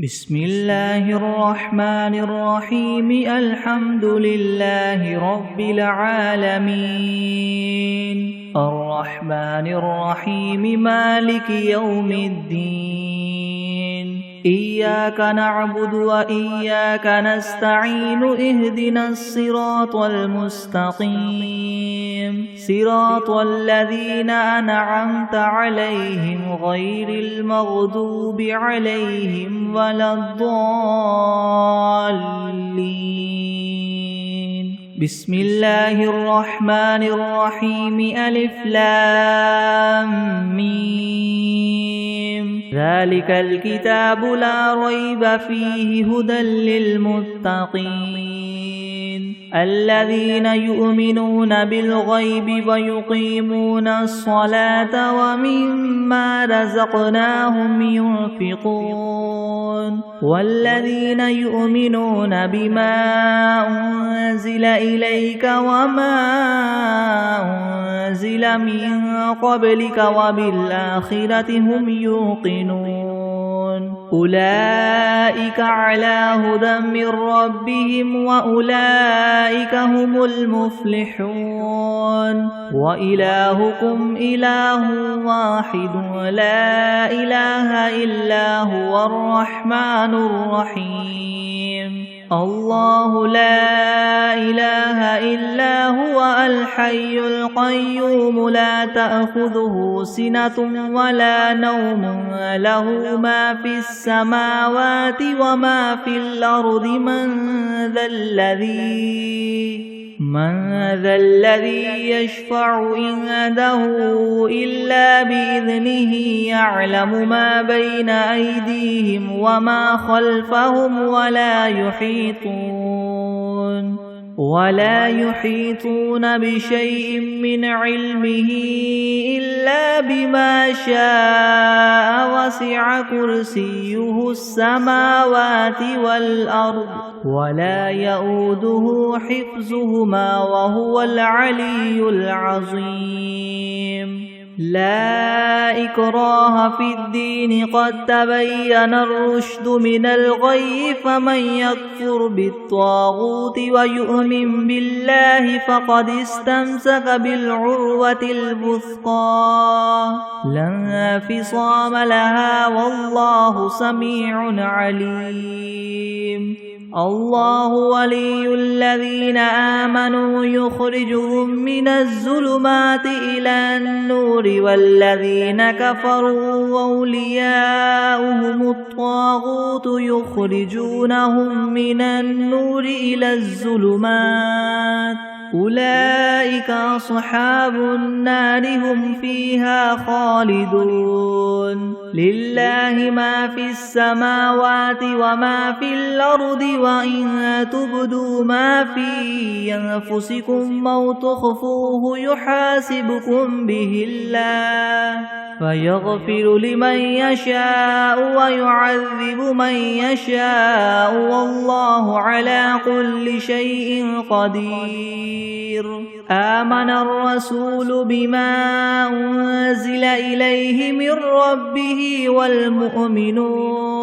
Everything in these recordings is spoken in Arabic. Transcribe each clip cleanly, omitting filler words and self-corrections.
بسم الله الرحمن الرحيم الحمد لله رب العالمين الرحمن الرحيم مالك يوم الدين إياك نعبد وإياك نستعين اهدنا الصراط المستقيم صراط الذين أنعمت عليهم غير المغضوب عليهم ولا الضالين بسم الله الرحمن الرحيم ألف لام ميم ذلك الكتاب لا ريب فيه هدى للمتقين الذين يؤمنون بالغيب ويقيمون الصلاة ومما رزقناهم ينفقون والذين يؤمنون بما أنزل إليك وما أنزل من قبلك وبالآخرة هم يوقنون أولئك على هدى من ربهم وأولئك هم المفلحون وإلهكم إله واحد لا إله إلا هو الرحمن الرحيم الله لا إله إلا هو الحي القيوم لا تأخذه سنة ولا نوم له ما في السماوات وما في الأرض من ذا الذي يشفع عنده إلا بإذنه يعلم ما بين أيديهم وما خلفهم ولا يحيطون بشيء من علمه إلا بما شاء وسع كرسيه السماوات والأرض ولا يؤوده حفظهما وهو العلي العظيم لا إكراه في الدين قد تبين الرشد من الغي فمن يكفر بالطاغوت ويؤمن بالله فقد استمسك بالعروة الوثقى لا انفصام لها والله سميع عليم الله ولي الذين آمنوا يخرجهم من الظلمات إلى النور والذين كفروا أولياؤهم الطاغوت يخرجونهم من النور إلى الظلمات أولئك أصحاب النار هم فيها خالدون لله ما في السماوات وما في الأرض وإن تبدوا ما في أنفسكم أو تخفوه يحاسبكم به الله فيغفر لمن يشاء ويعذب من يشاء والله على كل شيء قدير آمن الرسول بما أنزل إليه من ربه والمؤمنون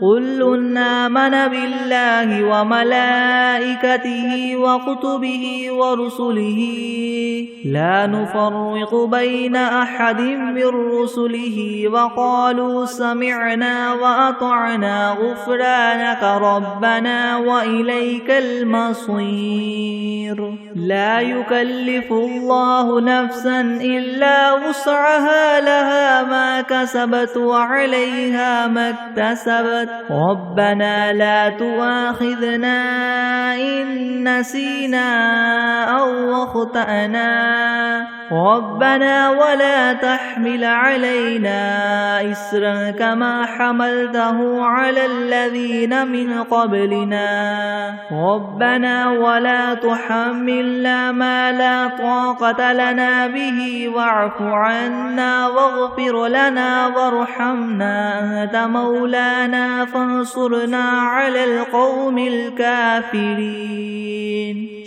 كل آمن بالله وملائكته وكتبه ورسله لا نفرق بين أحد من رسله وقالوا سمعنا وأطعنا غفرانك ربنا وإليك المصير لا يكلف الله نفسا إلا وسعها لها ما كسبت وعليها ما اكتسبت ربنا لا تؤاخذنا إن نسينا أو أخطأنا ربنا ولا تحمل علينا إسرا كما حملته على الذين من قبلنا ربنا ولا تحملنا ما لا طاقة لنا به واعف عنا واغفر لنا وارحمنا أنت مولانا فانصرنا على القوم الكافرين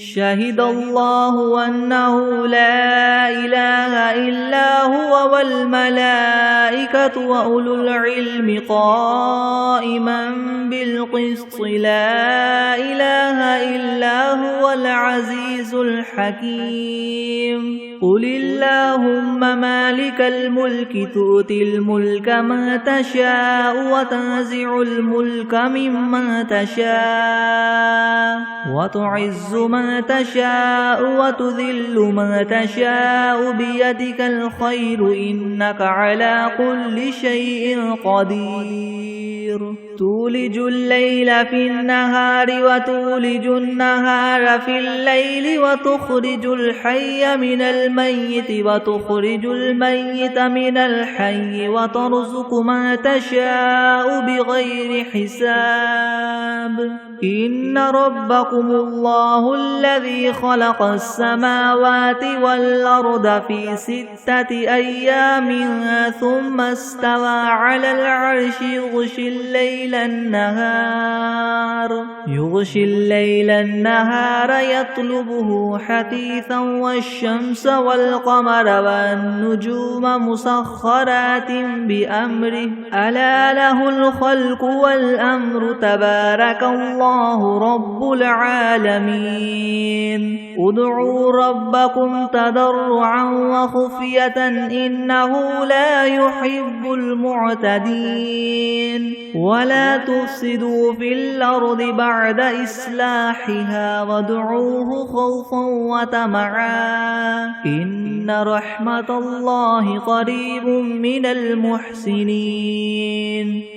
شهد الله أنه لا إله إلا هو والملائكة وأولو العلم قائما بالقسط لا إله إلا هو العزيز الحكيم قل اللهم مالك الملك تؤتي الملك من تشاء وتنزع الملك ممن تشاء وتعز من تشاء وتذل من تشاء بيدك الخير إنك على كل شيء قدير تولج الليل في النهار وتولج النهار في الليل وتخرج الحي من الميت وتخرج الميت من الحي وترزق من تشاء بغير حساب إن ربكم الله الذي خلق السماوات والأرض في 6 أيام ثم استوى على العرش يغشي الليل النهار يطلبه حثيثا والشمس والقمر والنجوم مسخرات بأمره ألا له الخلق والأمر تبارك الله رب العالمين ادعوا ربكم تضرعا وخفية إنه لا يحب المعتدين ولا تفسدوا في الأرض بعد إصلاحها وادعوه خوفا وطمعا إن رحمة الله قريب من المحسنين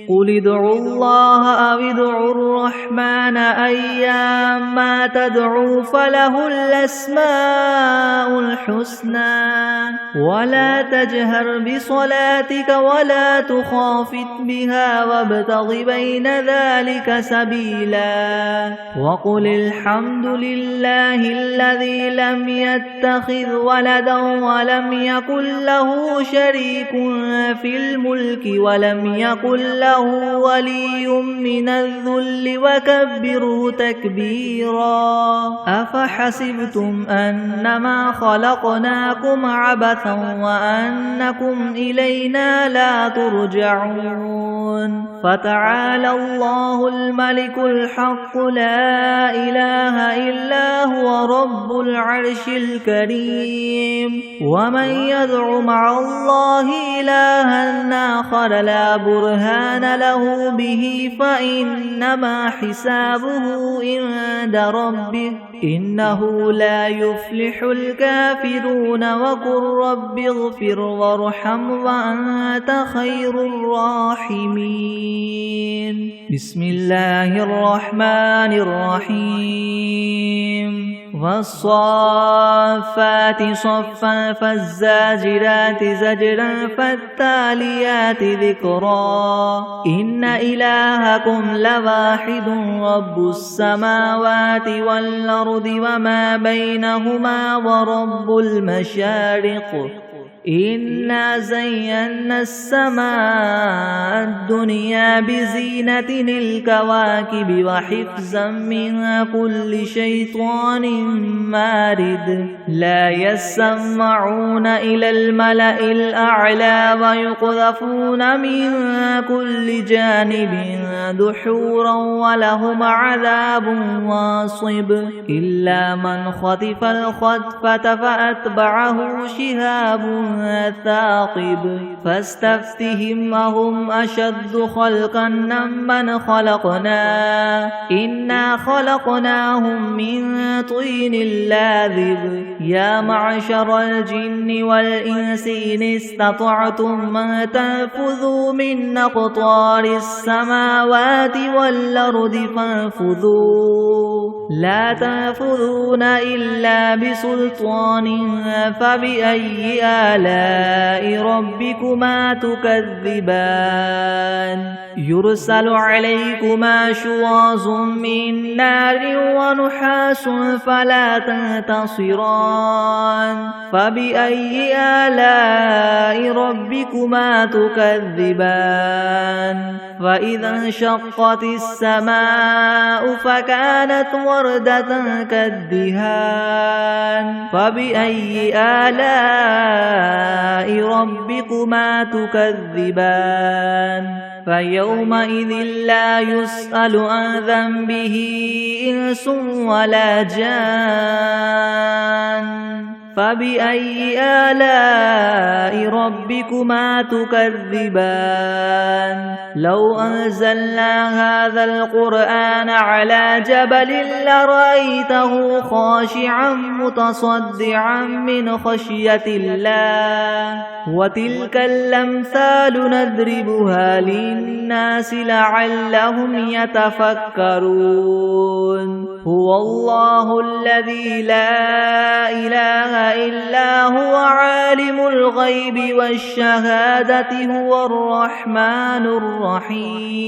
قل ادعوا الله أو ادعوا الرحمن أيما تدعوا فله الأسماء الحسنى ولا تجهر بصلاتك ولا تخافت بها وابتغ بين ذلك سبيلا وقل الحمد لله الذي لم يتخذ ولدا ولم يكن له شريك في الملك ولم يكن له ولي من الذل وكبره تكبيرا أفحسبتم أنما خلقناكم عبثا وأنكم إلينا لا ترجعون فتعالى الله الملك الحق لا إله إلا هو رب العرش الكريم ومن يدع مع الله إلها آخر لا برهان له به فإنما حسابه عند ربه إنه لا يفلح الكافرون وقل رب اغفر وارحم وأنت خير الراحمين بسم الله الرحمن الرحيم والصافات صفا فالزاجرات زجرا فالتاليات ذكرا إن إلهكم لواحد رب السماوات والأرض وما بينهما ورب المشارق إنا زينا السماء الدنيا بزينة الكواكب وحفظا من كل شيطان مارد لا يسمعون إلى الملأ الأعلى ويقذفون من كل جانب دحورا ولهم عذاب واصب إلا من خطف الخطفة فأتبعه شهاب ثاقب فاستفتهم أهم أشد خلقا ممن خلقنا إنا خلقناهم من طين لاذب يا معشر الجن والإنس إن استطعتم أن تنفذوا من أقطار السماوات والأرض فانفذوا لا تنفذون إلا بسلطان فبأي آلاء ربكما تكذبان يرسل عليكما شواظ من نار ونحاس فلا تنتصران فبأي آلاء ربكما تكذبان فإذا انشقت السماء فكانت وردة كالدهان فبأي آلاء ربكما تكذبان فيومئذ لا يسأل عن ذنبه إنس ولا جان فبأي آلاء ربكما تكذبان لو أنزلنا هذا القرآن على جبل لرأيته خاشعا متصدعا من خشية الله وتلك الأمثال نضربها للناس لعلهم يتفكرون هو الله الذي لا إله إلا هو عالم الغيب والشهادة هو الرحمن الرحيم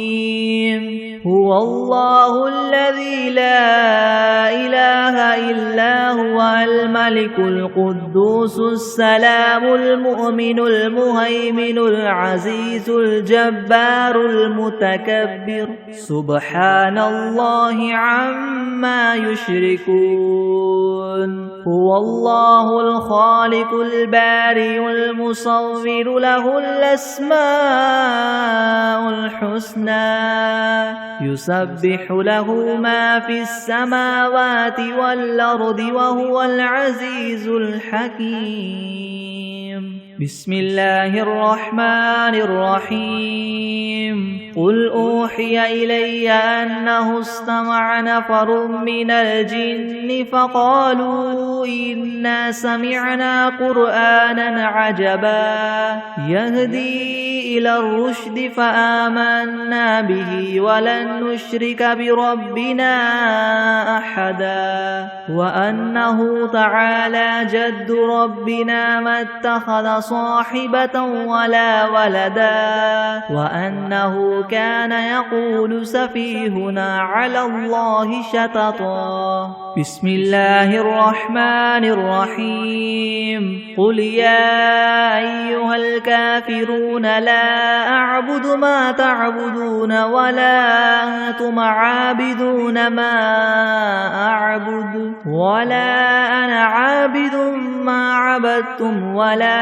هو الله الذي لا إله إلا هو الملك القدوس السلام المؤمن المهيمن العزيز الجبار المتكبر سبحان الله عما يشركون هو الله الخالق البارئ المصور له الأسماء الحسنى يسبح له ما في السماوات والأرض وهو العزيز الحكيم بسم الله الرحمن الرحيم قل أوحي إلي أنه استمع نفر من الجن فقالوا إنا سمعنا قرآنا عجبا يهدي إلى الرشد فآمنا به ولن نشرك بربنا أحدا وأنه تعالى جد ربنا ما اتخذ صاحبة ولا ولدا وأنه كان يقول سفيهنا على الله شططا بسم الله الرحمن الرحيم قل يا أيها الكافرون لا أعبد ما تعبدون ولا أنتم عابدون ما أعبد ولا أنا عابد ما عبدتم ولا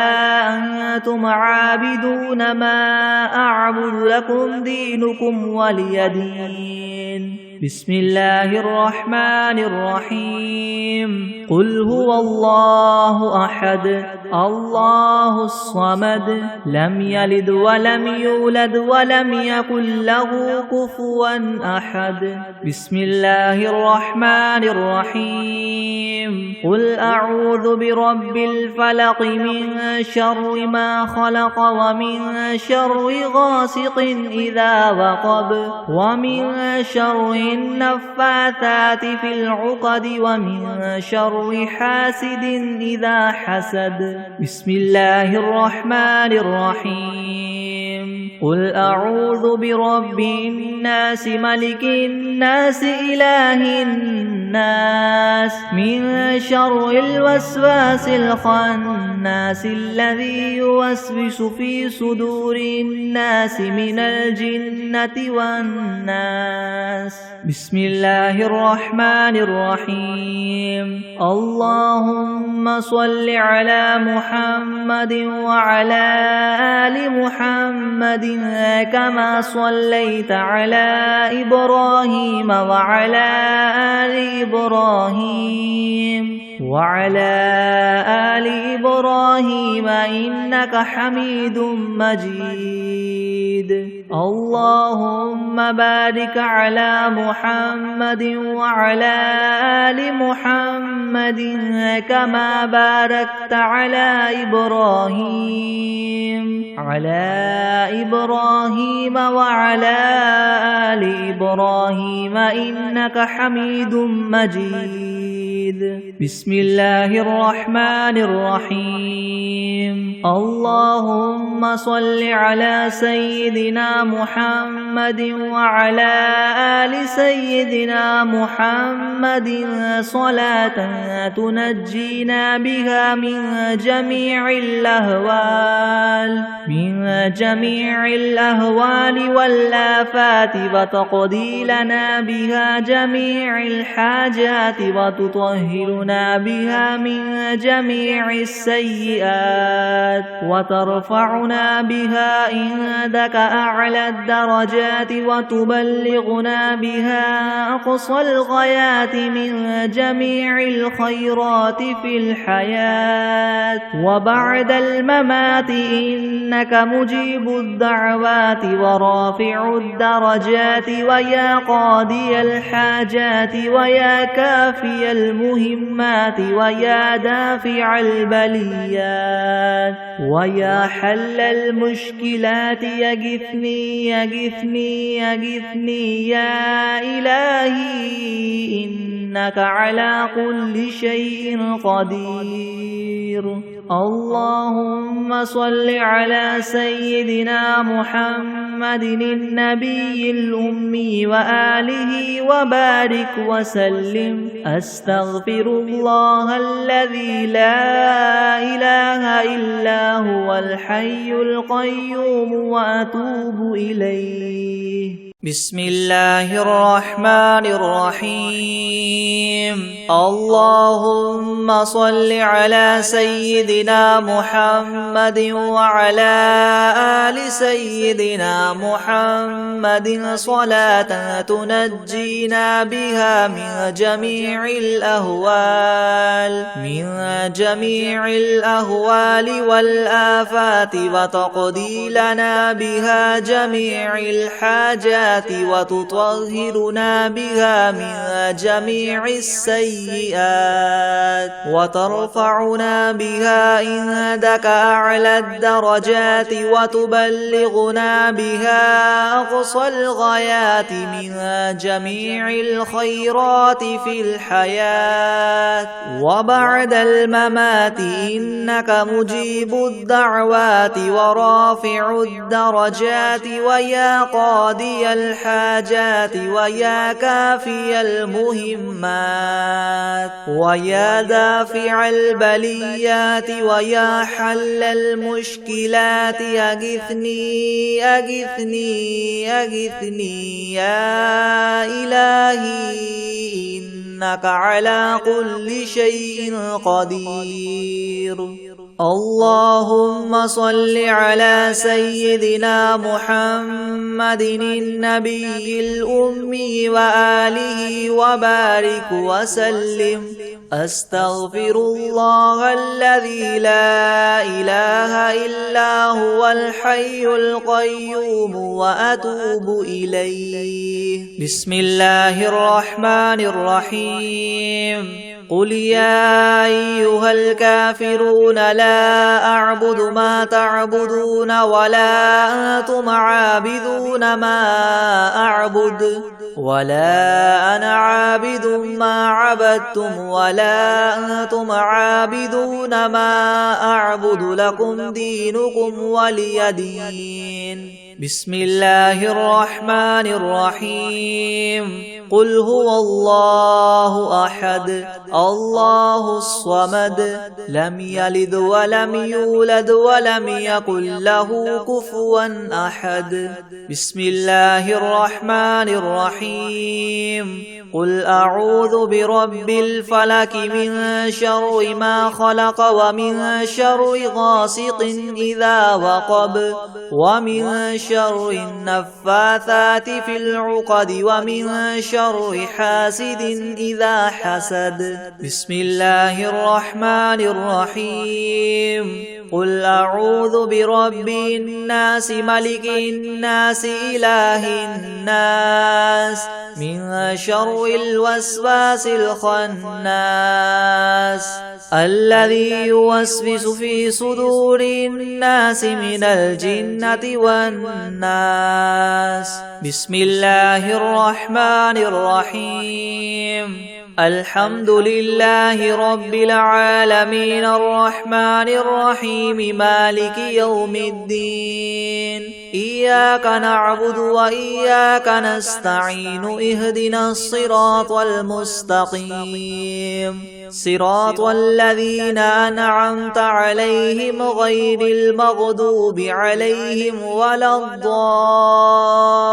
أنتم عابدون ما أعبد لكم دينكم ولي دين بسم الله الرحمن الرحيم قل هو الله أحد الله الصمد لم يلد ولم يولد ولم يكن له كفوا أحد بسم الله الرحمن الرحيم قل أعوذ برب الفلق من شر ما خلق ومن شر غاسق إذا وقب ومن شر النفاثات في العقد ومن شر حاسد إذا حسد بسم الله الرحمن الرحيم قل أعوذ برب الناس ملك الناس إله الناس من شر الوسواس الخناس الذي يوسوس في صدور الناس من الجنة والناس بسم الله الرحمن الرحيم اللهم صل على محمد وعلى آل محمد كما صليت على إبراهيم وعلى آل إبراهيم وعلى آل إبراهيم إنك حميد مجيد اللهم بارك على محمد وعلى آل محمد كما باركت على إبراهيم وعلى آل إبراهيم إنك حميد مجيد بسم الله الرحمن الرحيم اللهم صل على سيدنا محمد وعلى آل سيدنا محمد صلاة تنجينا بها من جميع الأهوال والآفات وتقضي لنا بها جميع الحاجات وتطهرنا بها من جميع السيئات وترفعنا بها عندك أعلى الدرجات وتبلغنا بها أقصى الغايات من جميع الخيرات في الحياة وبعد الممات إنك مجيب الدعوات ورافع الدرجات ويا قاضي الحاجات ويا كافي المهمات ويا دافع البليات ويا حل المشكلات يغثني يغثني يغثني يا إلهي إنك على كل شيء قدير اللهم صل على سيدنا محمد النبي الأمي وآله وبارك وسلم أستغفر الله الذي لا إله إلا هو الحي القيوم وأتوب إليه بسم الله الرحمن الرحيم اللهم صل على سيدنا محمد وعلى آل سيدنا محمد صلاة تنجينا بها من جميع الأهوال والآفات وتقضي لنا بها جميع الحاجات وتطهرنا بها من جميع السيئات وترفعنا بها عندك أعلى الدرجات وتبلغنا بها أقصى الغايات من جميع الخيرات في الحياة وبعد الممات إنك مجيب الدعوات ورافع الدرجات ويا قاضي الحاجات ويا كافي المهمات ويا دافع البليات ويا حل المشكلات أغثني أغثني أغثني يا إلهي إنك على كل شيء قدير اللهم صل على سيدنا محمد النبي الأمي وآله وبارك وسلم أستغفر الله الذي لا إله إلا هو الحي القيوم وأتوب إليه بسم الله الرحمن الرحيم قل يا أيها الكافرون لا أعبد ما تعبدون ولا أنتم عابدون ما أعبد ولا أنا عابد ما عبدتم ولا أنتم عابدون ما أعبد لكم دينكم ولي دين بسم الله الرحمن الرحيم قل هو الله أحد الله الصمد لم يلد ولم يولد ولم يكن له كفوا أحد بسم الله الرحمن الرحيم قل أعوذ برب الفلك من شر ما خلق ومن شر غاسق إذا وقب ومن شر النفاثات في العقد ومن شر حاسد إذا حسد بسم الله الرحمن الرحيم قل أعوذ برب الناس ملك الناس إله الناس من شر الوسواس الخناس الذي يوسوس في صدور الناس من الجنة والناس بسم الله الرحمن الرحيم الحمد لله رب العالمين الرحمن الرحيم مالك يوم الدين إياك نعبد وإياك نستعين اهدنا الصراط المستقيم صراط الذين أنعمت عليهم غير المغضوب عليهم ولا الضالين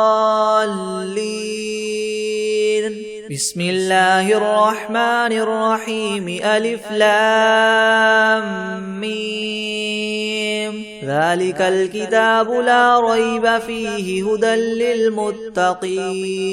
بسم الله الرحمن الرحيم ألف لام ميم ذلك الكتاب لا ريب فيه هدى للمتقين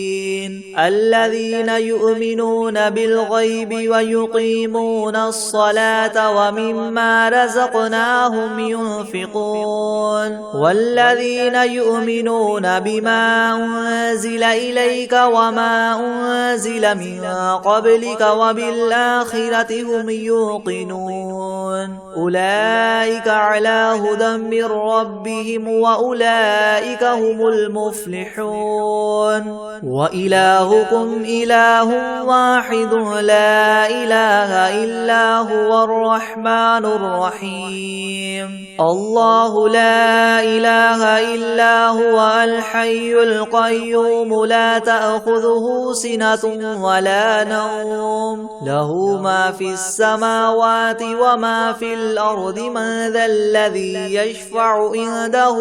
الذين يؤمنون بالغيب ويقيمون الصلاة ومما رزقناهم ينفقون والذين يؤمنون بما أنزل إليك وما أنزل من قبلك وبالآخرة هم يوقنون أولئك على هدى من ربهم وأولئك هم المفلحون وإلهكم إله واحد لا إله إلا هو الرحمن الرحيم الله لا إله إلا هو الحي القيوم لا تأخذه سنة ولا نوم له ما في السماوات وما في الأرض من ذا الذي يشفع عنده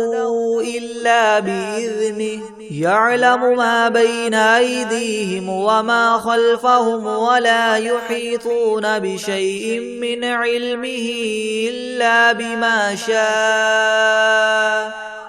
إلا بإذنه يعلم ما بين أيديهم وما خلفهم ولا يحيطون بشيء من علمه إلا بما شاء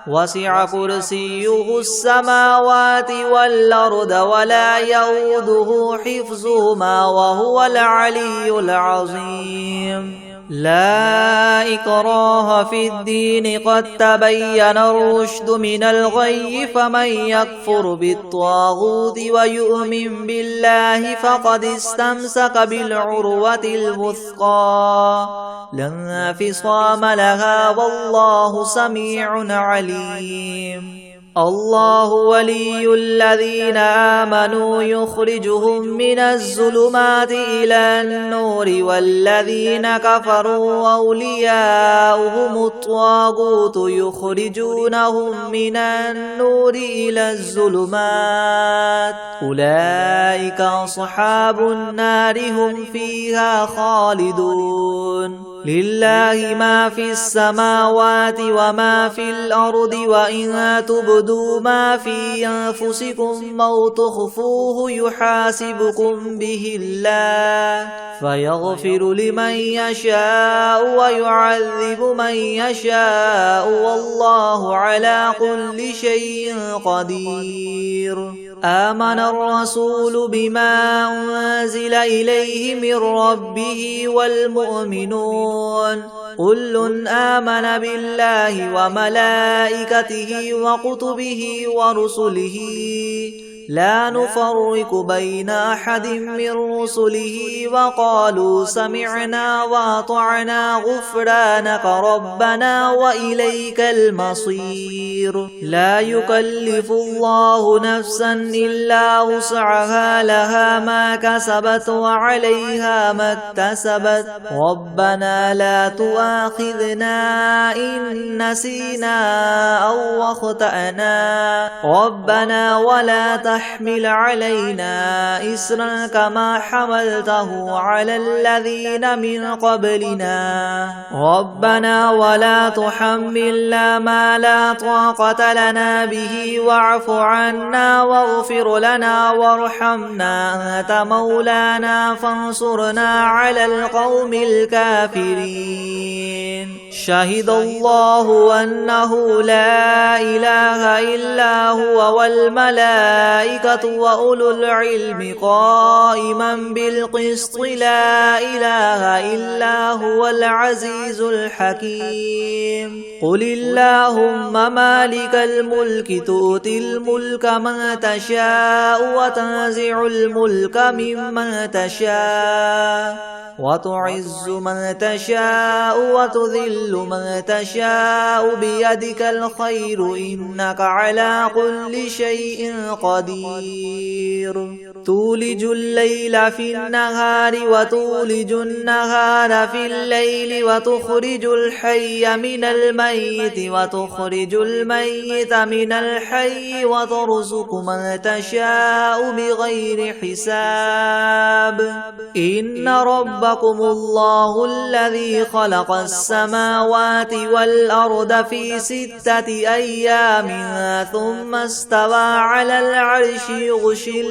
وسع كرسيه السماوات والأرض ولا يؤوده حفظهما وهو العلي العظيم لا إكراه في الدين قد تبين الرشد من الغي فمن يكفر بالطاغوت ويؤمن بالله فقد استمسك بالعروة الوثقى لا انفصام لها والله سميع عليم الله ولي الذين آمنوا يخرجهم من الظلمات إلى النور والذين كفروا أولياؤهم الطاغوت يخرجونهم من النور إلى الظلمات أولئك أصحاب النار هم فيها خالدون لله ما في السماوات وما في الأرض وإن تبدوا ما في أنفسكم أو تخفوه يحاسبكم به الله فيغفر لمن يشاء ويعذب من يشاء والله على كل شيء قدير آمن الرسول بما أنزل إليه من ربه والمؤمنون كل آمن بالله وملائكته وكتبه ورسله لا نفرق بين أحد من رسله وقالوا سمعنا وأطعنا غفرانك ربنا وإليك المصير لا يكلف الله نفسا إلا وسعها لها ما كسبت وعليها ما اكتسبت ربنا لا تؤاخذنا إن نسينا أو أخطأنا ربنا ولا تحمل علينا إسرا كما حملته على الذين من قبلنا ربنا ولا تحملنا ما لا طاقة لنا به واعف عنا واغفر لنا وارحمنا أنت مولانا فانصرنا على القوم الكافرين شهد الله أنه لا إله إلا هو والملائكة وأولو العلم قائما بالقسط لا إله إلا هو العزيز الحكيم قل اللهم مالك الملك تؤتي الملك من تشاء وتنزع الملك ممن تشاء وتعز من تشاء وتذل من تشاء بيدك الخير إنك على كل شيء قدير تولج الليل في النهار وتولج النهار في الليل وتخرج الحي من الميت وتخرج الميت من الحي وترزق من تشاء بغير حساب إن ربكم الله الذي خلق السماوات والأرض في 6 أيام ثم استوى على العرش يغشي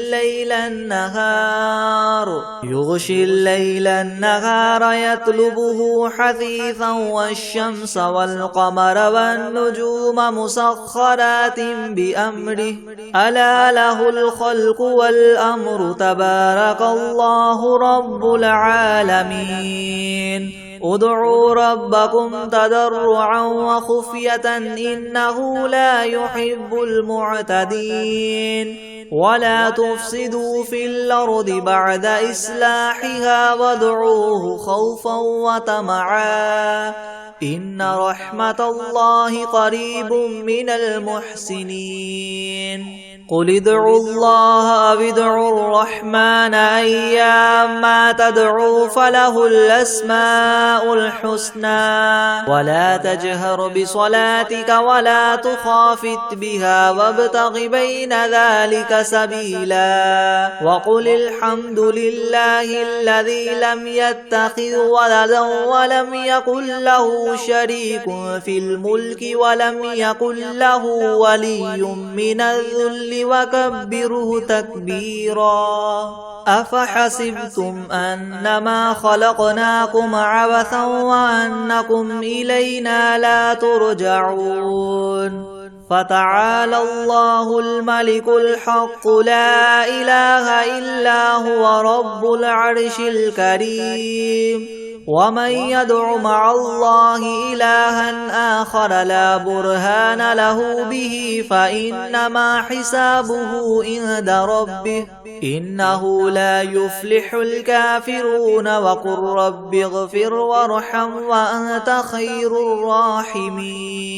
الليل النهار يطلبه حثيثا والشمس والقمر والنجوم مسخرات بأمره ألا له الخلق والأمر تبارك الله رب العالمين ادعوا ربكم تضرعا وخفية إنه لا يحب المعتدين ولا تفسدوا في الأرض بعد إصلاحها وادعوه خوفا وطمعا إن رحمة الله قريب من المحسنين قل ادعوا الله أو ادعوا الرحمن أيما تدعوا فله الأسماء الحسنى ولا تجهر بصلاتك ولا تخافت بها وابتغ بين ذلك سبيلا وقل الحمد لله الذي لم يتخذ ولدا ولم يكن له شريك في الملك ولم يكن له ولي من الذل وكبره تكبيرا أفحسبتم أنما خلقناكم عبثا وأنكم إلينا لا ترجعون فتعالى الله الملك الحق لا إله إلا هو رب العرش الكريم ومن يدع مع الله إلها آخر لا برهان له به فإنما حسابه عند ربه إنه لا يفلح الكافرون وقل رب اغفر وارحم وأنت خير الراحمين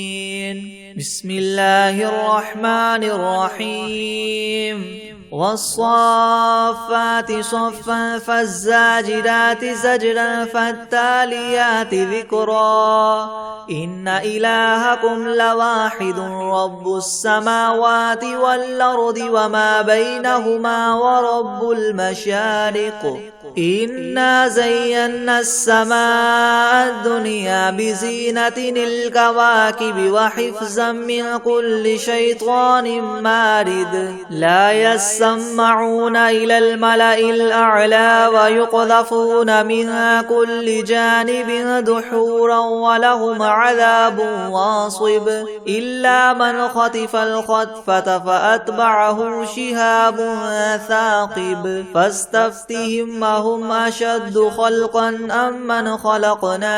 بسم الله الرحمن الرحيم والصافات صفا فالزاجرات زجرا فالتاليات ذكرا إن إلهكم لواحد رب السماوات والأرض وما بينهما ورب المشارق إنا زينا السماء الدنيا بزينة الكواكب وحفظا من كل شيطان مارد لا يسمعون إلى الملأ الأعلى ويقذفون من كل جانب دحورا ولهم عذاب واصب إلا من خطف الخطفة فأتبعه شهاب ثاقب فاستفتهم هم أشد خلقا أم من خلقنا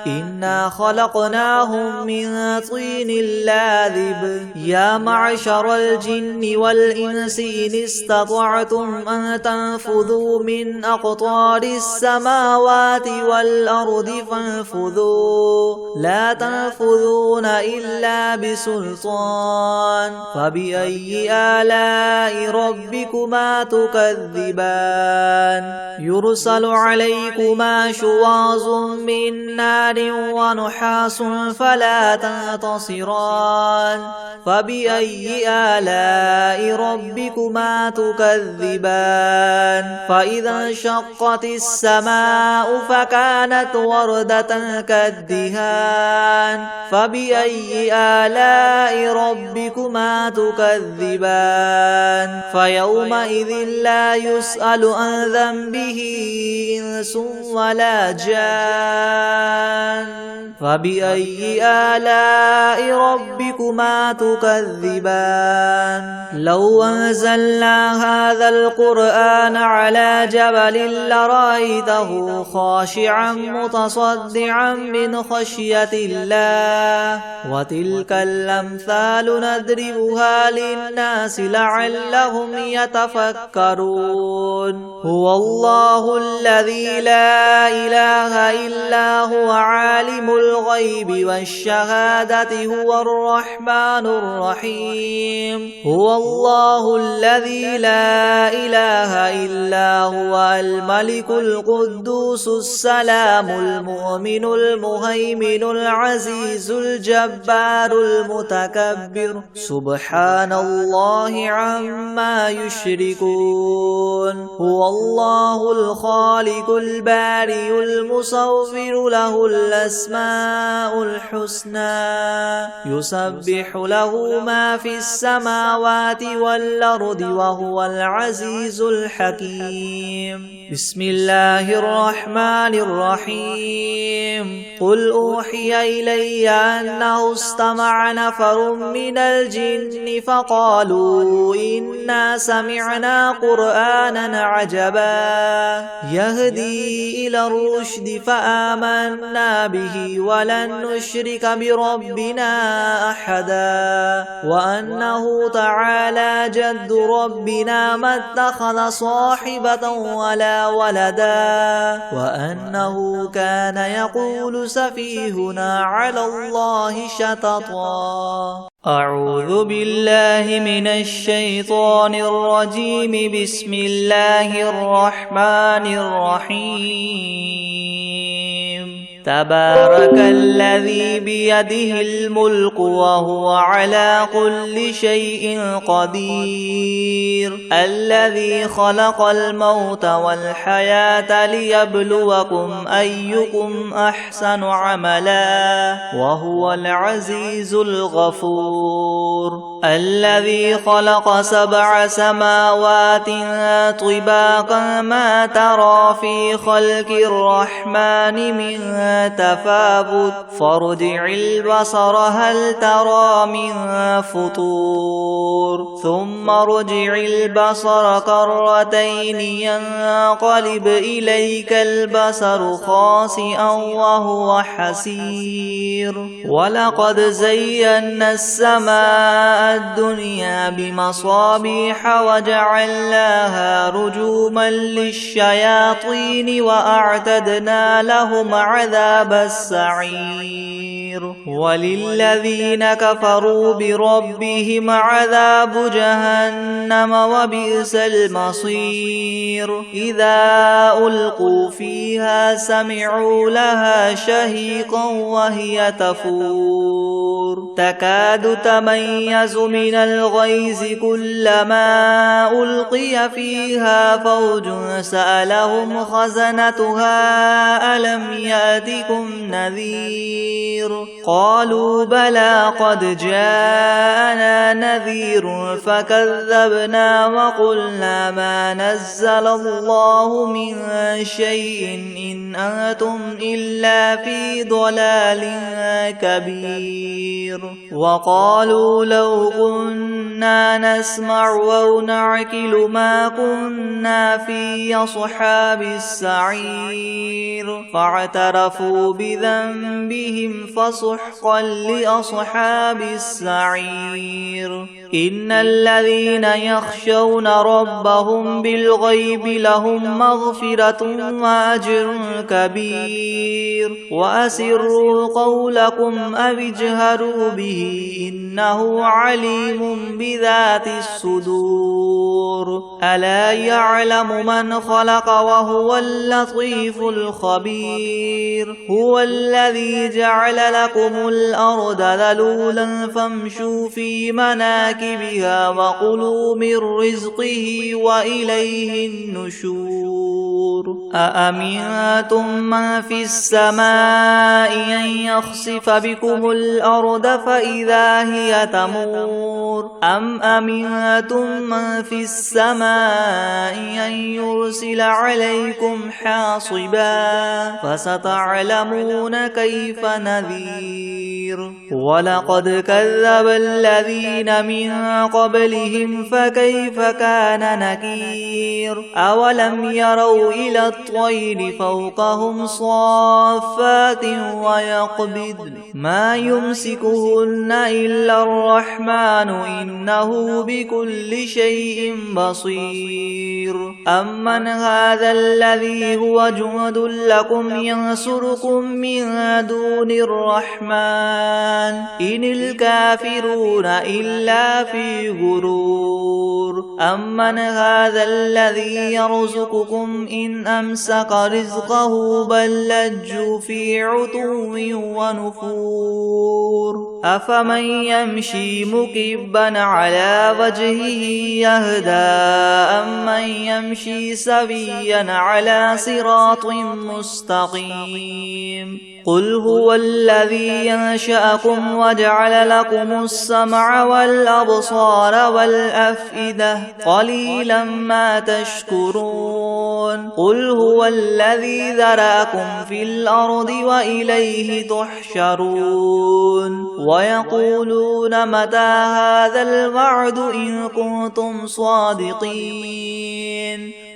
إنا خلقناهم من طين لاذب يا معشر الجن والإنس إن استطعتم أن تنفذوا من أقطار السماوات والأرض فانفذوا لا تنفذون إلا بسلطان فبأي آلاء ربكما تكذبان يرسل عليكما شواظ من نار ونحاس فلا تنتصران فبأي آلاء ربكما تكذبان فإذا انشقت السماء فكانت وردة كالدهان فبأي آلاء ربكما تكذبان فيومئذ لا يسأل عن ذنبه إنس ولا جان فبأي آلاء ربكما تكذبان تكذبان لو أنزلنا هذا القرآن على جبل لرأيته خاشعا متصدعا من خشية الله وتلك الأمثال نضربها للناس لعلهم يتفكرون هو الله الذي لا إله إلا هو عالم الغيب والشهادة هو الرحمن الرحيم هو الله الذي لا إله إلا هو الملك القدوس السلام المؤمن المهيمن العزيز الجبار المتكبر سبحان الله عما يشركون هو الله الخالق البارئ المصور له الأسماء الحسنى يسبح له ما في السماوات والأرض وهو العزيز الحكيم بسم الله الرحمن الرحيم قل أوحي إلي أنه استمع نفر من الجن فقالوا إنا سمعنا قرآنا عجبا يهدي إلى الرشد فآمنا به ولن نشرك بربنا أحدا وأنه تعالى جد ربنا ما اتخذ صاحبة ولا ولدا وأنه كان يقول سفيهنا على الله شططا أعوذ بالله من الشيطان الرجيم بسم الله الرحمن الرحيم تبارك الذي بيده الملك وهو على كل شيء قدير الذي خلق الموت والحياة ليبلوكم أيكم أحسن عملا وهو العزيز الغفور الذي خلق 7 سماوات طباقا ما ترى في خلق الرحمن من تفاوت فارجع البصر هل ترى من فطور ثم ارجع البصر كرتين ينقلب إليك البصر خاسئا وهو حسير ولقد زينا السماء الدنيا بمصابيح وجعلناها رجوما للشياطين وأعتدنا لهم عذاب السعير وللذين كفروا بربهم عذاب جهنم وبئس المصير إذا ألقوا فيها سمعوا لها شهيقا وهي تفور تكاد تميز من الغيظ كلما ألقي فيها فوج سألهم خزنتها ألم يأتكم نذير قالوا بلى قد جاءنا نذير فكذبنا وقلنا ما نزل الله من شيء إن أنتم إلا في ضلال كبير وقالوا لو كنا نسمع أو نعقل ما كنا في أصحاب السعير فاعترفوا بذنبهم فسحقا لأصحاب السعير إن الذين يخشون ربهم بالغيب لهم مغفرة وأجر كبير وأسروا قولكم أو اجهروا به إنه عليم بذات الصدور ألا يعلم من خلق وهو اللطيف الخبير هو الذي جعل لكم الأرض ذلولا فامشوا في مناكبها وكلوا من رزقه وإليه النشور أأمنتم من في السماء أن يخسف بكم الأرض فإذا هي تمور أم أمنتم من في السماء أن يرسل عليكم حاصبا فستعلمون كيف نذير ولقد كذب الذين من قبلهم فكيف كان نكير أولم يروا إلى الطير فوقهم صافات ويقبضن ما يمسكهن إلا الرحمن إنه بكل شيء بصير أمن هذا الذي هو جند لكم ينصركم من دون الرحمن إن الكافرون إلا في غرور أمن هذا الذي يرزقكم إن أمسك رزقه بل لجوا في عتو ونفور أفمن يمشي مكبا على وجهه يهدى أمن يمشي سويا على صراط مستقيم قل هو الذي ينشأكم وجعل لكم السمع والأبصار والأفئدة قليلا ما تشكرون قل هو الذي ذرأكم في الأرض وإليه تحشرون ويقولون متى هذا الوعد إن كنتم صادقين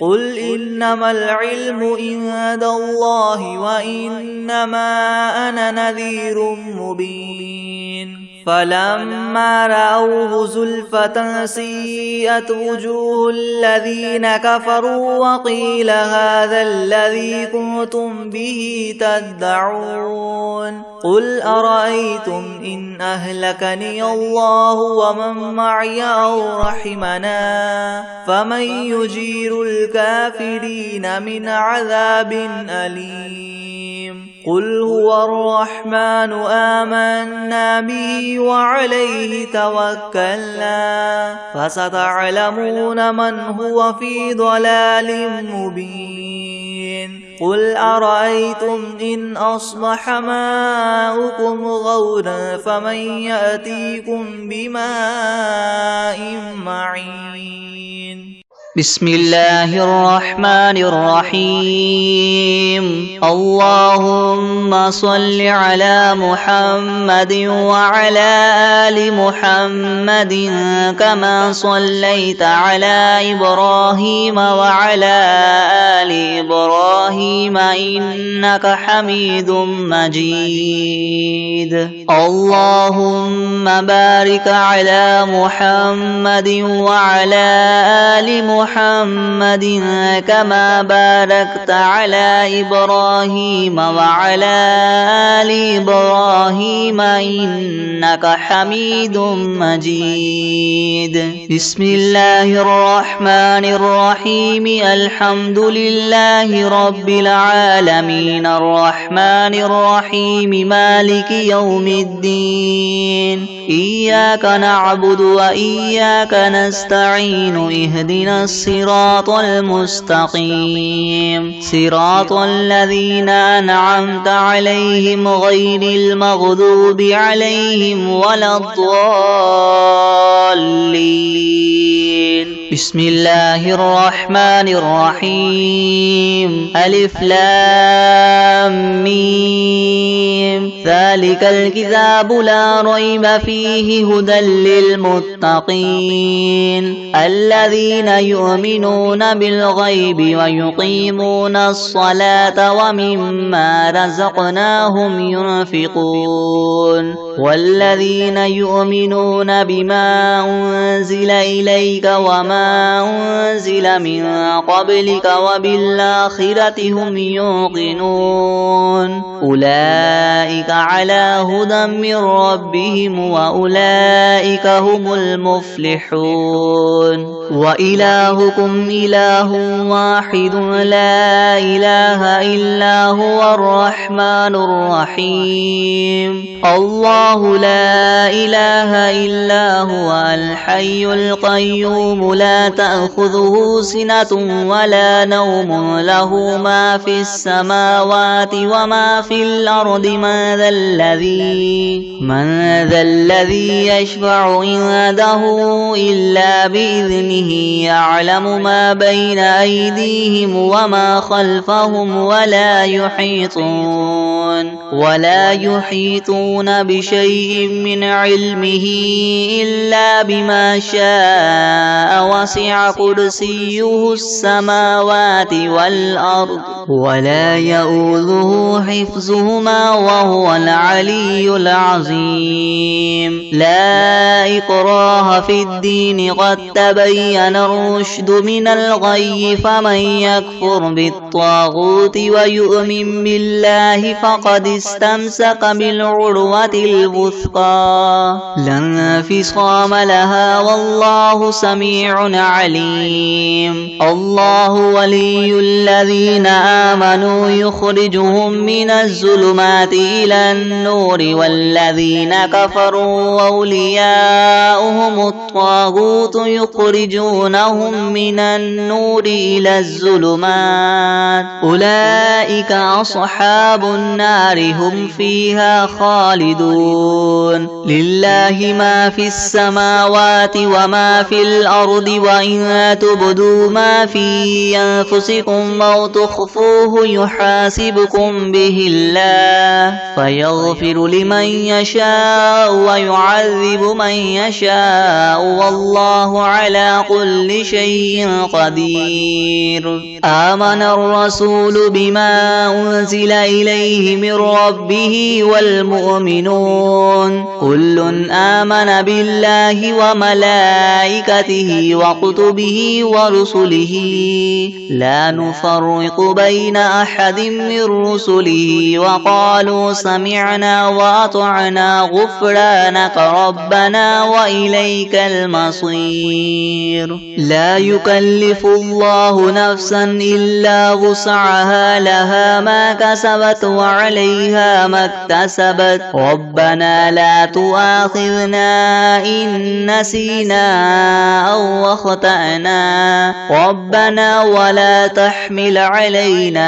قل إنما العلم عند الله وإنما أنا نذير مبين فلما رأوه زلفة سيئت وجوه الذين كفروا وقيل هذا الذي كنتم به تدعون قل أرأيتم إن أهلكني الله ومن معي أو رحمنا فمن يجير الكافرين من عذاب أليم قل هو الرحمن آمنا به وعليه توكلنا فستعلمون من هو في ضلال مبين قل أرأيتم إن أصبح ماؤكم غورا فمن يأتيكم بماء معين بسم الله الرحمن الرحيم اللهم صل على محمد وعلى آل محمد كما صليت على إبراهيم وعلى آل إبراهيم إنك حميد مجيد اللهم بارك على محمد وعلى آل محمد كما باركت على إبراهيم وعلى آل إبراهيم إنك حميد مجيد بسم الله الرحمن الرحيم الحمد لله رب العالمين الرحمن الرحيم مالك يوم الدين إياك نعبد وإياك نستعين اهدنا الصراط المستقيم صراط الذين أنعمت عليهم غير المغضوب عليهم ولا الضالين بسم الله الرحمن الرحيم ألف لام ميم ذلك الكتاب لا ريب فيه هدى للمتقين الذين يؤمنون بالغيب ويقيمون الصلاة ومما رزقناهم ينفقون والذين يؤمنون بما أنزل إليك وما أنزل من قبلك وبالآخرة هم يوقنون أولئك على هدى من ربهم وأولئك هم المفلحون وإلهكم إله واحد لا إله إلا هو الرحمن الرحيم الله لا إله إلا هو الحي القيوم لا تأخذه سنة ولا نوم له ما في السماوات وما في الأرض من ذا الذي يشفع عنده إلا بإذنه يعلم ما بين أيديهم وما خلفهم ولا يحيطون بشيء من علمه إلا بما شاء وسع كرسيه السماوات والأرض ولا يؤوده حفظهما وهو العلي العظيم لا إكراه في الدين قد تبين الرشد من الغي فمن يكفر بالطاغوت ويؤمن بالله فقد استمسك بالعروة الوثقى لا انفصام لها والله سميع عليم الله ولي الذين آمنوا يخرجهم من الظلمات إلى النور والذين كفروا أولياؤهم الطاغوت يخرجونهم من النور إلى الظلمات أولئك أصحاب النار هم فيها خالدون لله ما في السماوات وما في الأرض وإن تبدوا ما في أنفسكم أو تخفوه يحاسبكم به الله فيغفر لمن يشاء ويعذب من يشاء والله على كل شيء قدير آمن الرسول بما أنزل إليه من ربه والمؤمنون كل آمن بالله وملائكته وكتبه ورسله لا نفرق بين أحد من رسله وقالوا سمعنا وأطعنا غفرانك ربنا وإليك المصير لا يكلف الله نفسا إلا وسعها لها ما كسبت وعليها ما اكتسبت ربنا لا تؤاخذنا إن نسينا أو أخطأنا ربنا ولا تحمل علينا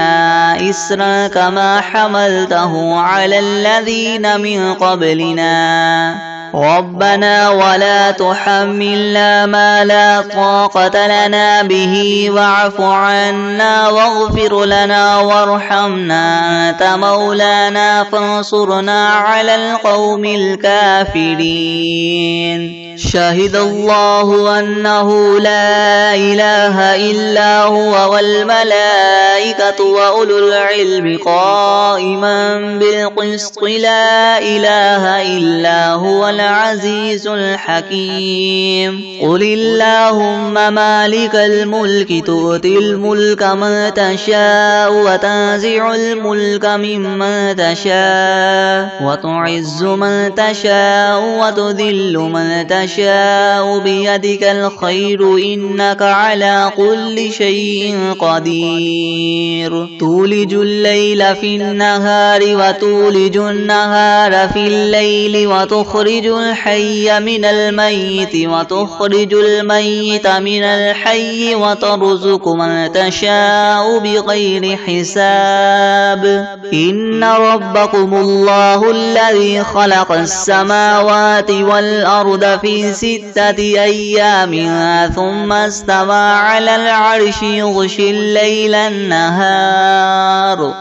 إسرا كما حملته على الذين من قبلنا ربنا ولا تحملنا ما لا طاقة لنا به واعف عنا واغفر لنا وارحمنا أنت مولانا فانصرنا على القوم الكافرين شهد الله أنه لا إله إلا هو والملائكة وأولو العلم قائما بالقسط لا إله إلا هو العزيز الحكيم قل اللهم مالك الملك تؤتي الملك من تشاء وتنزع الملك ممن تشاء وتعز من تشاء وتذل من تشاء بيدك الخير إنك على كل شيء قدير تولج الليل في النهار وتولج النهار في الليل وتخرج الحي من الميت وتخرج الميت من الحي وترزق من تشاء بغير حساب إن ربكم الله الذي خلق السماوات والأرض في 6 أيام ثم استوى على العرش يغشي الليل النهار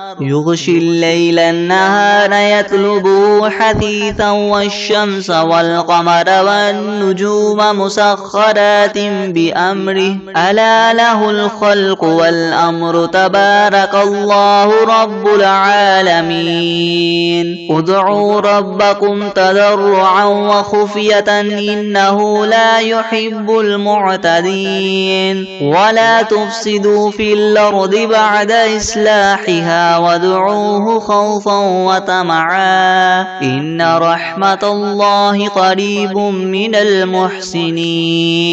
يطلبه حثيثا والشمس والقمر والنجوم مسخرات بأمره ألا له الخلق والأمر تبارك الله رب العالمين ادعوا ربكم تضرعا وخفية إنه لا يحب المعتدين ولا تفسدوا في الأرض بعد إصلاحها وادعوه خوفا وطمعا إن رحمة الله قريب من المحسنين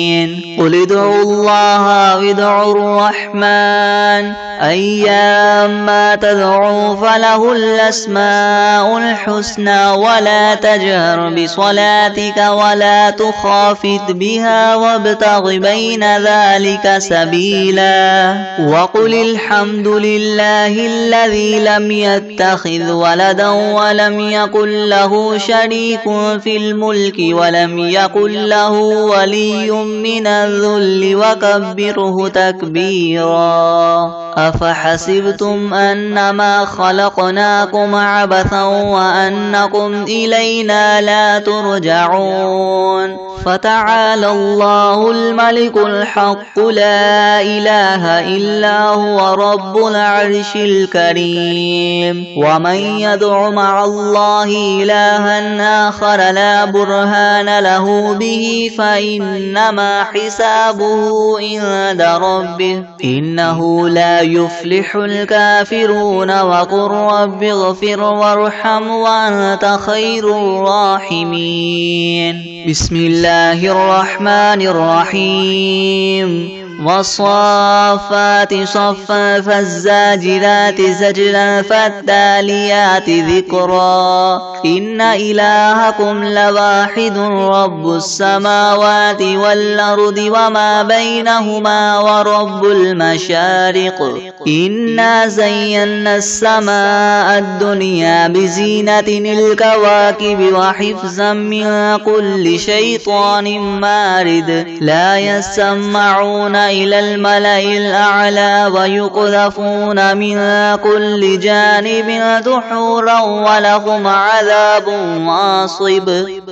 قل ادعوا الله وادعوا الرحمن أيما تدعوا فله الأسماء الحسنى ولا تجهر بصلاتك ولا تخافت بها وابتغ بين ذلك سبيلا وقل الحمد لله الذي لم يتخذ ولدا ولم يكن له شريك في الملك ولم يكن له ولي من الذل وكبره تكبيرا أفحسبتم أنما خلقناكم عبثا وأنكم إلينا لا ترجعون فتعالى الله الملك الحق لا إله إلا هو رب العرش الكريم ومن يدع مع الله إلها آخر لا برهان له به فإنما حسابه عند ربه إنه لا يفلح الكافرون وقل رب اغفر وارحم وأنت خير الراحمين بسم الله الرحمن الرحيم والصافات صفا فالزاجرات زجرا فالتاليات ذكرا إن إلهكم لواحد رب السماوات والأرض وما بينهما ورب المشارق إنا زينا السماء الدنيا بزينة الكواكب وحفظا من كل شيطان مارد لا يسمعون إلى الملأ الأعلى ويقذفون من كل جانب دحورا ولهم عذاب واصب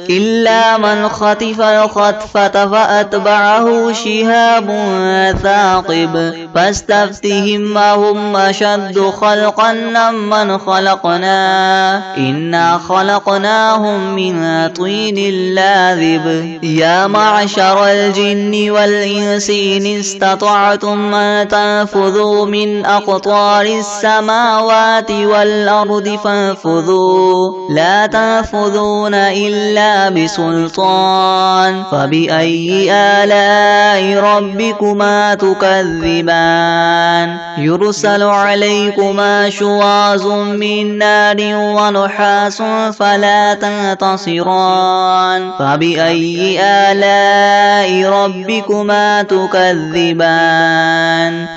إلا من خطف الخطفة فأتبعه شهاب ثاقب فاستفتهم أهم أشد خلقا ممن خلقنا إنا خلقناهم من طين لاذب يا معشر الجن والإنس إن استطعتم أن تنفذوا من أقطار السماوات والأرض فانفذوا لا تنفذون إلا بسلطان فبأي آلاء ربكما تكذبان يرسل عليكما شواظ من نار ونحاس فلا تنتصران فبأي آلاء ربكما تكذبان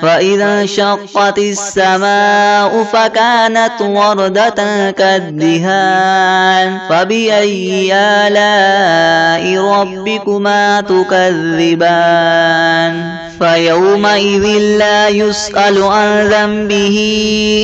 فإذا انشقت السماء فكانت وردة كالدهان فبأي آلاء ربكما تكذبان فيومئذ لا يسأل عن ذنبه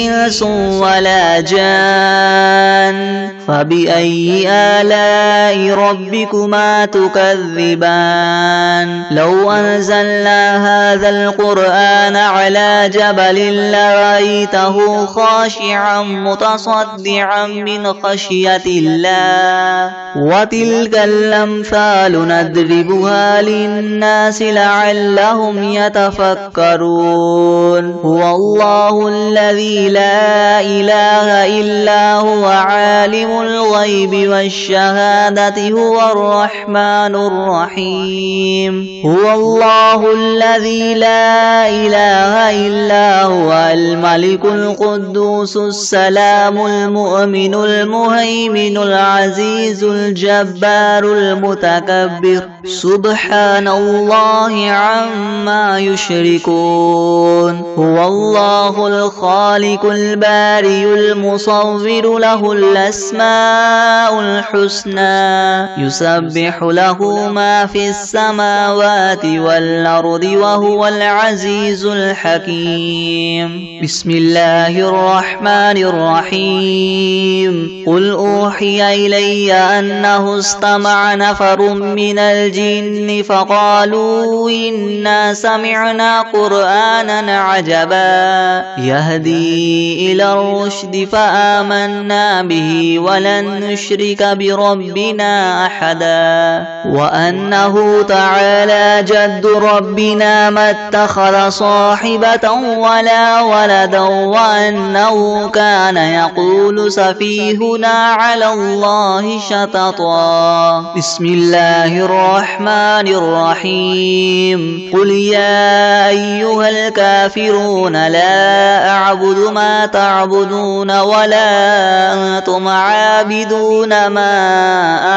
إنس ولا جان فبأي آلاء ربكما تكذبان لو أنزلنا هذا القرآن على جبل لرأيته خاشعا متصدعا من خشية الله وتلك الأمثال نضربها للناس لعلهم يتفكرون هو الله الذي لا إله إلا هو عالم الغيب والشهادة هو الرحمن الرحيم هو الله الذي لا إله إلا هو الملك القدوس السلام المؤمن المهيمن العزيز الجبار المتكبر سبحان الله عما يشركون هو الله الخالق البارئ المصور له الأسماء الحسنى يسبح له ما في السماوات والأرض وهو العزيز الحكيم بسم الله الرحمن الرحيم قل أوحي إلي أنه استمع نفر من الجن فقالوا إنا سمعنا قرآنا عجبا عجبا يهدي إلى الرشد فآمنا به ولن نشرك بربنا أحدا وأنه تعالى جد ربنا ما اتخذ صاحبة ولا ولدا وأنه كان يقول سفيهنا على الله شططا. بسم الله الرحمن الرحيم. قل يا أيها الكافرون لا أعبد ما تعبدون ولا أنتم عابدون ما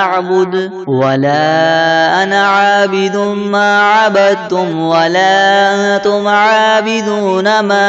أعبد ولا أنا عابد ما عبدتم ولا أنتم عابدون ما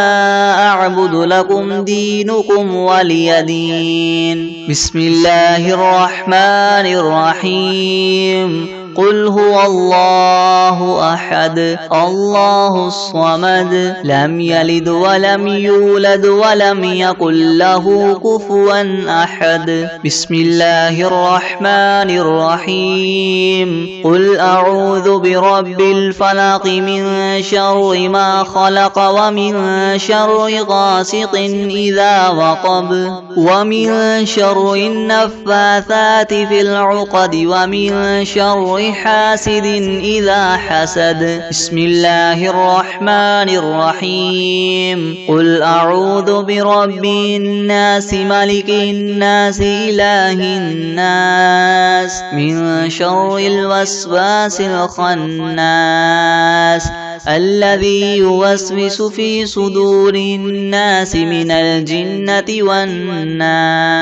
أعبد لكم دينكم ولي دين. بسم الله الرحمن الرحيم. قل هو الله أحد الله الصمد لم يلد ولم يولد ولم يكن له كفوا أحد. بسم الله الرحمن الرحيم. قل أعوذ برب الفلق من شر ما خلق ومن شر غاسق إذا وقب ومن شر النفاثات في العقد ومن شر حاسد إذا حسد. بسم الله الرحمن الرحيم. قل أعوذ برب الناس ملك الناس إله الناس من شر الوسواس الخناس الذي يوسوس في صدور الناس من الجنة والناس.